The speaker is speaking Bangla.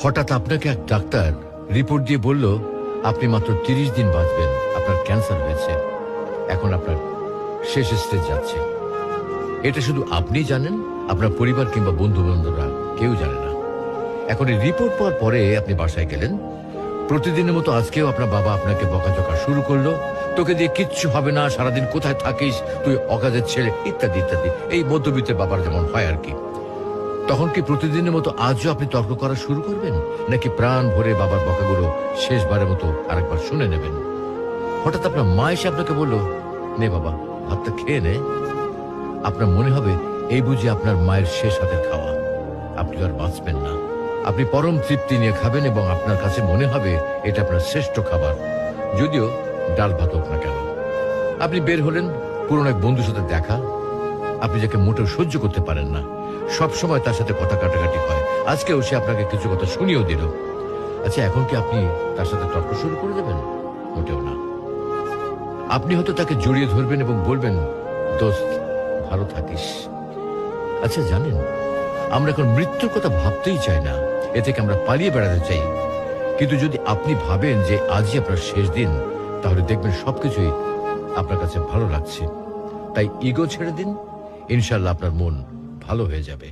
হঠাৎ আপনাকে এক ডাক্তার রিপোর্ট দিয়ে বলল আপনি মাত্র 30 দিন বাঁচবেন, আপনার ক্যান্সার হয়েছে, এখন আপনার শেষ স্টেজ যাচ্ছে। এটা শুধু আপনি জানেন, আপনার পরিবার কিংবা বন্ধু বান্ধবরা কেউ জানে না। এখন এই রিপোর্ট পাওয়ার পরে আপনি বাসায় গেলেন। প্রতিদিনের মতো আজকেও আপনার বাবা আপনাকে বকাঝকা শুরু করলো, তোকে দিয়ে কিচ্ছু হবে না, সারাদিন কোথায় থাকিস তুই, অকাজের ছেলে, ইত্যাদি ইত্যাদি। এই মধ্যবিত্তের বাবার যেমন হয় আর কি। তখন কি প্রতিদিনের মতো আজও আপনি তর্ক করা শুরু করবেন, নাকি প্রাণ ভরে বাবার বকাগুলো শেষবারের মতো আরেকবার শুনে নেবেন? হঠাৎ আপনার মা এসে আপনাকে বলল, নে বাবা ভাতটা খেয়ে নে। আপনার মনে হবে এই বুঝি আপনার মায়ের শেষ হাতের খাওয়া, আপনি আর বাঁচবেন না। আপনি পরম তৃপ্তি নিয়ে খাবেন এবং আপনার কাছে মনে হবে এটা আপনার শ্রেষ্ঠ খাবার, যদিও ডাল ভাত হোক না কেন। আপনি বের হলেন, পুরনো এক বন্ধুর সাথে দেখা, আপনি যাকে মোটেও সহ্য করতে পারেন না, সব সময় তার সাথে কথা কাটাকাটি হয়, আজকেও সে আপনাকে কিছু কথা শুনিয়েও দিল। আচ্ছা, এখন কি আপনি তার সাথে তর্ক শুরু করে দেবেন? মোটেও না। আপনি হয়তো তাকে জড়িয়ে ধরবেন এবং বলবেন, দোস্ত ভালো থাকিস। আচ্ছা জানেন, আমরা এখন মৃত্যুর কথা ভাবতেই চাই না, এ থেকে আমরা পালিয়ে বেড়াতে চাই। কিন্তু যদি আপনি ভাবেন যে আজই আপনার শেষ দিন, তাহলে দেখবেন সবকিছুই আপনার কাছে ভালো লাগছে। তাই ইগো ছেড়ে দিন, ইনশাল্লাহ আপনার মন ভালো হয়ে যাবে।